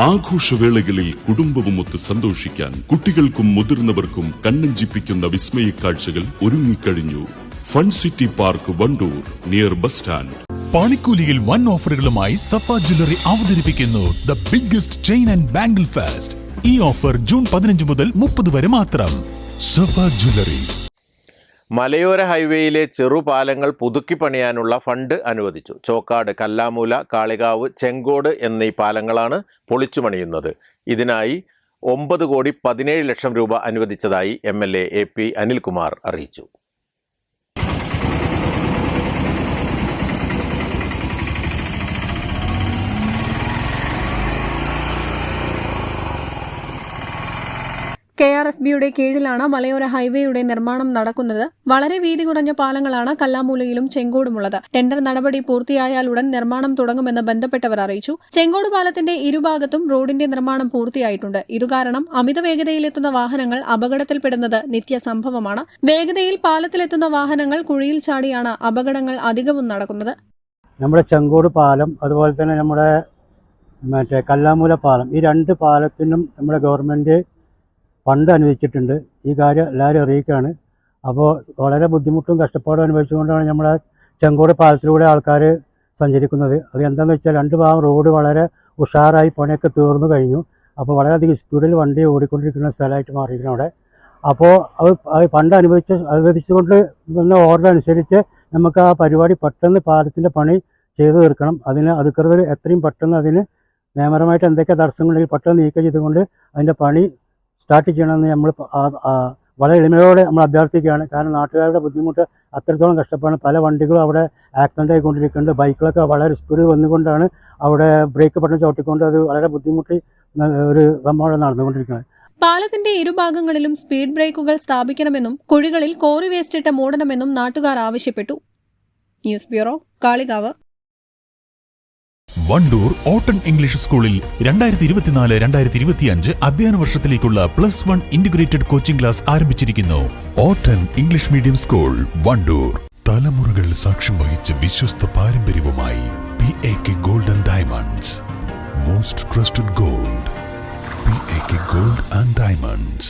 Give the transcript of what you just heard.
ആഘോഷവേളകളിൽ കുടുംബവുമൊത്ത് സന്തോഷിക്കാൻ കുട്ടികൾക്കും മുതിർന്നവർക്കും കണ്ണഞ്ചിപ്പിക്കുന്ന വിസ്മയ കാഴ്ചകൾ ഒരുങ്ങിക്കഴിഞ്ഞു. Fun city park Wandoor near bus stand. പണിക്കൂലിയിൽ വൻ ഓഫറുകളുമായി സഫ ജ്വല്ലറി അവതരിപ്പിക്കുന്നു the biggest chain and bangle fest. ഈ ഓഫർ ജൂൺ 15 മുതൽ 30 വരെ മാത്രം. സഫ ജ്വല്ലറി. മലയോര ഹൈവേയിലെ ചെറുപാലങ്ങൾ പുതുക്കി പണിയാനുള്ള ഫണ്ട് അനുവദിച്ചു. ചോക്കാട്, കല്ലാമൂല, കാളികാവ്, ചെങ്കോട് എന്നീ പാലങ്ങളാണ് പൊളിച്ചു പണിയുന്നത്. ഇതിനായി 9,17,00,000 രൂപ അനുവദിച്ചതായി MLA AP അനിൽകുമാർ അറിയിച്ചു. KRFBയുടെ കീഴിലാണ് മലയോര ഹൈവേയുടെ നിർമ്മാണം നടക്കുന്നത്. വളരെ വീതി കുറഞ്ഞ പാലങ്ങളാണ് കല്ലാമൂലയിലും ചെങ്കോടുമുള്ളത്. ടെൻഡർ നടപടി പൂർത്തിയായാലുടൻ നിർമ്മാണം തുടങ്ങുമെന്ന് ബന്ധപ്പെട്ടവർ അറിയിച്ചു. ചെങ്കോട് പാലത്തിന്റെ ഇരുഭാഗത്തും റോഡിന്റെ നിർമ്മാണം പൂർത്തിയായിട്ടുണ്ട്. ഇതുകാരണം അമിത വേഗതയിലെത്തുന്ന വാഹനങ്ങൾ അപകടത്തിൽപ്പെടുന്നത് നിത്യസംഭവമാണ്. വേഗതയിൽ പാലത്തിലെത്തുന്ന വാഹനങ്ങൾ കുഴിയിൽ ചാടിയാണ് അപകടങ്ങൾ അധികവും നടക്കുന്നത്. നമ്മുടെ ചെങ്കോട് പാലം, അതുപോലെ തന്നെ നമ്മുടെ കല്ലാമൂല പാലം, ഈ രണ്ട് പാലത്തിനും നമ്മുടെ ഗവൺമെന്റ് ഫണ്ട് അനുവദിച്ചിട്ടുണ്ട്. ഈ കാര്യം എല്ലാവരും അറിയിക്കുകയാണ്. അപ്പോൾ വളരെ ബുദ്ധിമുട്ടും കഷ്ടപ്പാടും അനുഭവിച്ചുകൊണ്ടാണ് നമ്മുടെ ചെങ്കോട് പാലത്തിലൂടെ ആൾക്കാർ സഞ്ചരിക്കുന്നത്. അത് എന്താണെന്ന് വെച്ചാൽ രണ്ട് ഭാഗം റോഡ് വളരെ ഉഷാറായി പണിയൊക്കെ തീർന്നു കഴിഞ്ഞു. അപ്പോൾ വളരെയധികം സ്പീഡിൽ വണ്ടി ഓടിക്കൊണ്ടിരിക്കുന്ന സ്ഥലമായിട്ട് മാറിയിരിക്കണം അവിടെ. അപ്പോൾ അത് ഫണ്ട് അനുവദിച്ചുകൊണ്ട് വന്ന ഓർഡർ അനുസരിച്ച് നമുക്ക് ആ പരിപാടി പെട്ടെന്ന് പാലത്തിൻ്റെ പണി ചെയ്തു തീർക്കണം. അതിന് അധികൃതർ എത്രയും പെട്ടെന്ന് അതിന് നിയമപരമായിട്ട് എന്തൊക്കെ തടസ്സങ്ങളുണ്ടെങ്കിൽ പെട്ടെന്ന് നീക്കം ചെയ്തുകൊണ്ട് അതിൻ്റെ പണി സ്റ്റാർട്ട് ചെയ്യണമെന്ന് നമ്മൾ വളരെ എളിമയോടെ നമ്മൾ അഭ്യർത്ഥിക്കുകയാണ്. കാരണം നാട്ടുകാരുടെ ബുദ്ധിമുട്ട് അത്രത്തോളം കഷ്ടപ്പാടാണ്. പല വണ്ടികളും അവിടെ ആക്സിഡൻ്റ് ആയിക്കൊണ്ടിരിക്കുന്നുണ്ട്. ബൈക്കുകളൊക്കെ വളരെ സ്പീഡിൽ വന്നുകൊണ്ടാണ് അവിടെ ബ്രേക്ക് പെട്ടെന്ന് ചവിട്ടിക്കൊണ്ട് അത് വളരെ ബുദ്ധിമുട്ടി ഒരു സംഭവം നടന്നുകൊണ്ടിരിക്കുന്നത്. പാലത്തിന്റെ ഇരുഭാഗങ്ങളിലും സ്പീഡ് ബ്രേക്കുകൾ സ്ഥാപിക്കണമെന്നും കുഴികളിൽ കോറി വേസ്റ്റിട്ട് മൂടണമെന്നും നാട്ടുകാർ ആവശ്യപ്പെട്ടു. News bureau, Kalikavu. വണ്ടൂർ ഓട്ടൺ ഇംഗ്ലീഷ് സ്കൂളിൽ 2024-2025 അധ്യയന വർഷത്തിലേക്കുള്ള +1 ഇന്റഗ്രേറ്റഡ് കോച്ചിംഗ് ക്ലാസ് ആരംഭിച്ചിരിക്കുന്നു. ഓട്ടൺ ഇംഗ്ലീഷ് മീഡിയം സ്കൂൾ, വണ്ടൂർ. തലമുറകൾ സാക്ഷ്യം വഹിച്ച വിശ്വസ്ത പാരമ്പര്യവുമായി PAK Gold and Diamonds. Most trusted gold. PAK Gold and Diamonds.